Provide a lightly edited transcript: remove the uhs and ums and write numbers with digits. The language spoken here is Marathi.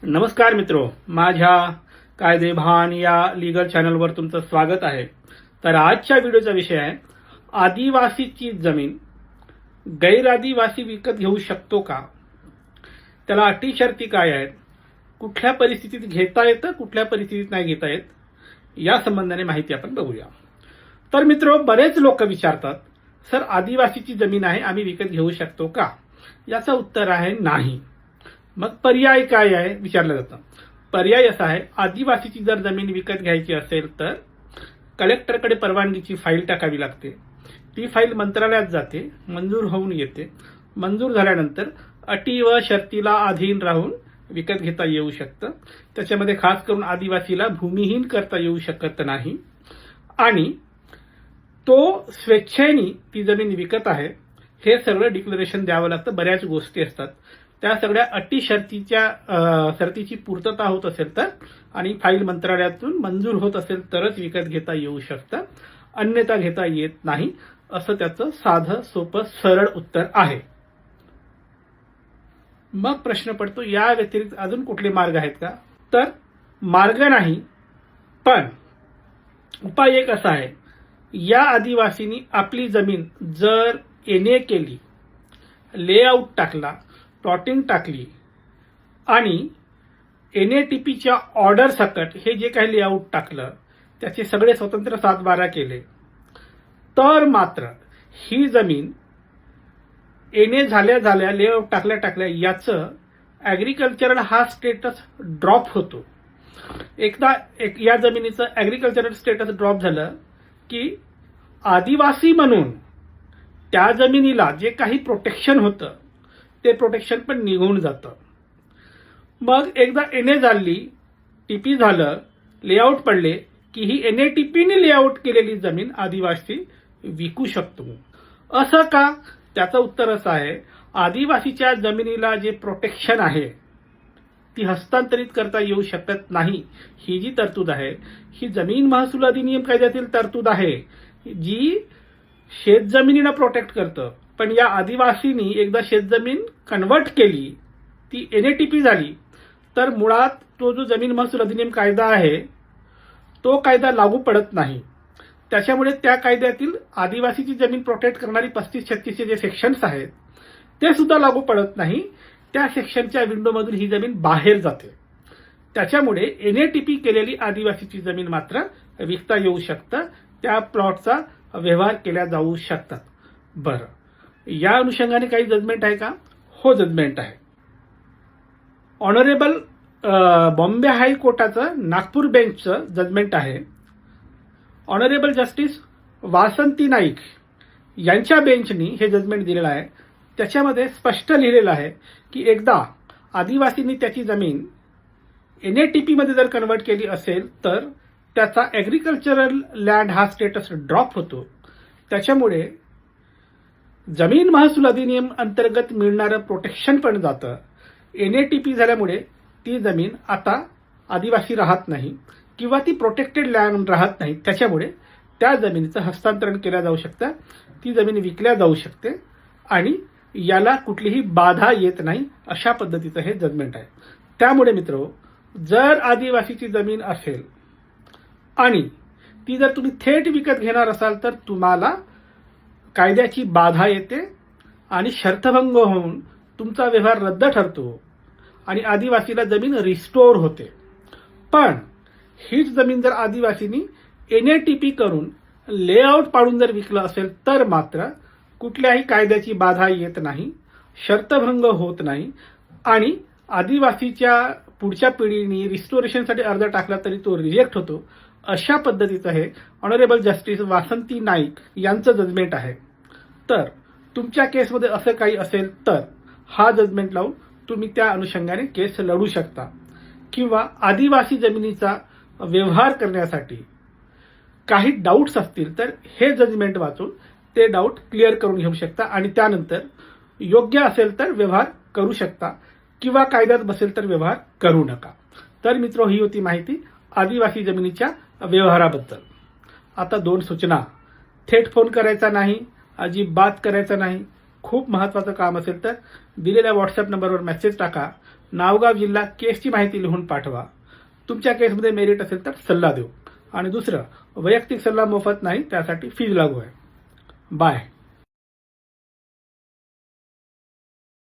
नमस्कार मित्रो, माझ्या कायदेभान या लीगल चॅनलवर तुमचं स्वागत आहे. तर आजच्या व्हिडिओचा विषय आहे आदिवासीची जमीन गैरआदिवासी विकत घेऊ शकतो का, त्याला अटी शर्ती काय आहेत, कुठल्या परिस्थितीत घेता येतं, कुठल्या परिस्थितीत नाही घेता येत, या संबंधाने माहिती आपण बघूया. तर मित्रो, बरेच लोक विचारतात, सर आदिवासीची जमीन आहे, आम्ही विकत घेऊ शकतो का? याचं उत्तर आहे नाही. मग पर्याय काय आहे विचारलं जातं. पर्याय असा आहे, आदिवासीची जर जमीन विकत घ्यायची असेल तर कलेक्टरकडे परवानगीची फाईल टाकावी लागते. ती फाईल मंत्रालयात जाते, मंजूर होऊन येते. मंजूर झाल्यानंतर अटी व शर्तीला अधीन राहून विकत घेता येऊ शकतं. त्याच्यामध्ये खास करून आदिवासीला भूमिहीन करता येऊ शकत नाही आणि तो स्वेच्छेने ती जमीन विकत आहे हे सगळं डिक्लेरेशन द्यावं लागतं. बऱ्याच गोष्टी असतात, त्या सगळ्या अटी शर्तीची पूर्तता होत असेल तर आणि फाईल मंत्रालयातून मंजूर होत असेल तरच विकत घेता येऊ शकतं, अन्यथा घेता येत नाही. असं त्याचं साधं सोपं सरळ उत्तर आहे. मग प्रश्न पडतो, या व्यतिरिक्त अजून कुठले मार्ग आहेत का? तर मार्ग नाही, पण उपाय एक असा आहे, या आदिवासींनी आपली जमीन जर एनए केली, लेआउट टाकला, प्लॉटिंग टाकली आणि एनएटीपीच्या ऑर्डर सकट हे जे काही लेआउट टाकलं त्याचे सगळे स्वतंत्र 7/12 केले, तर मात्र ही जमीन एनए झाल्या लेआउट टाकल्या याचं ॲग्रिकल्चरल हा स्टेटस ड्रॉप होतो. एकदा या जमिनीचं ॲग्रिकल्चरल स्टेटस ड्रॉप झालं की आदिवासी म्हणून त्या जमिनीला जे काही प्रोटेक्शन होतं ते प्रोटेक्शन पण निघून जातं. मग एकदा एनए झाली, टीपी झालं, लेआउट पडले की ही एनएटीपीने लेआउट केलेली जमीन आदिवासी विकू शकतो. असं का? त्याचं उत्तर असं आहे, आदिवासीच्या जमिनीला जे प्रोटेक्शन आहे ती हस्तांतरित करता येऊ शकत नाही. ही जी तरतूद आहे ही जमीन महसूल अधिनियम कायद्यातील तरतूद आहे जी शेतजमिनीला प्रोटेक्ट करतं. पण या आदिवासींनी एकदा शेतजमीन कन्वर्ट केली, ती एनएटीपी झाली, तर मुळात तो जो जमीन महसूल अधिनियम कायदा आहे तो कायदा लागू पडत नाही. त्याच्यामुळे त्या कायद्यातील आदिवासीची जमीन प्रोटेक्ट करणारी 35-36 जे सेक्शन्स आहेत ते सुद्धा लागू पडत नाही. त्या सेक्शनच्या विंडोमधून ही जमीन बाहेर जाते. त्याच्यामुळे एनएटीपी केलेली आदिवासीची जमीन मात्र विकता येऊ शकतं, त्या प्लॉटचा व्यवहार केला जाऊ शकतात. बरं, या अनुषंगाने काही जजमेंट आहे का? हो, जजमेंट आहे. ऑनरेबल बॉम्बे हायकोर्टाचं नागपूर बेंचचं जजमेंट आहे. ऑनरेबल जस्टिस वासंती नाईक यांच्या बेंचनी हे जजमेंट दिलेलं आहे. त्याच्यामध्ये स्पष्ट लिहिलेलं आहे की एकदा आदिवासींनी त्याची जमीन एनएटीपीमध्ये जर कन्वर्ट केली असेल तर त्याचा ॲग्रिकल्चरल लँड हा स्टेटस ड्रॉप होतो. त्याच्यामुळे जमीन महसूल अधिनियम अंतर्गत मिळणारं प्रोटेक्शन पण जातं. एनएटीपी झाल्यामुळे ती जमीन आता आदिवासी राहत नाही किंवा ती प्रोटेक्टेड लँड राहत नाही. त्याच्यामुळे त्या जमिनीचं हस्तांतरण केलं जाऊ शकतं, ती जमीन विकल्या जाऊ शकते आणि याला कुठलीही बाधा येत नाही. अशा पद्धतीचं हे जजमेंट आहे. त्यामुळे मित्रो, जर आदिवासीची जमीन असेल आणि ती जर तुम्ही थेट विकत घेणार असाल तर तुम्हाला कायद्याची बाधा येते आणि शर्तभंग होऊन तुमचा व्यवहार रद्द ठरतो आणि आदिवासीला जमीन रिस्टोर होते. पण हीच जमीन जर आदिवासींनी एनएटीपी करून लेआउट पाडून जर विकलं असेल तर मात्र कुठल्याही कायद्याची बाधा येत नाही, शर्तभंग होत नाही आणि आदिवासीच्या पुढच्या पिढीने रिस्टोरेशनसाठी अर्ज टाकला तरी तो रिजेक्ट होतो. अशा पद्धतीचं हे ऑनरेबल जस्टिस वासंती नाईक यांचं जजमेंट आहे. तर तुमच्या केसमध्ये असं काही असेल तर हा जजमेंट लावून तुम्ही त्या अनुषंगाने केस लढू शकता किंवा आदिवासी जमिनीचा व्यवहार करण्यासाठी काही डाऊट्स असतील तर हे जजमेंट वाचून ते डाऊट क्लिअर करून घेऊ शकता आणि त्यानंतर योग्य असेल तर व्यवहार करू शकता किंवा कायद्यात बसेल तर व्यवहार करू नका. तर मित्रो, ही होती माहिती आदिवासी जमिनीच्या व्यवहाराबद्दल. आता 2 सूचना. थेट फोन करायचा नाही, अजिबात करायचा नाही. खूप महत्त्वाचं काम असेल तर दिलेल्या व्हॉट्सअप नंबरवर मेसेज टाका. नावगाव जिल्हा केसची माहिती लिहून पाठवा. तुमच्या केसमध्ये मेरिट असेल तर सल्ला देऊ. आणि दुसरं, वैयक्तिक सल्ला मोफत नाही, त्यासाठी फीज लागू आहे. बाय.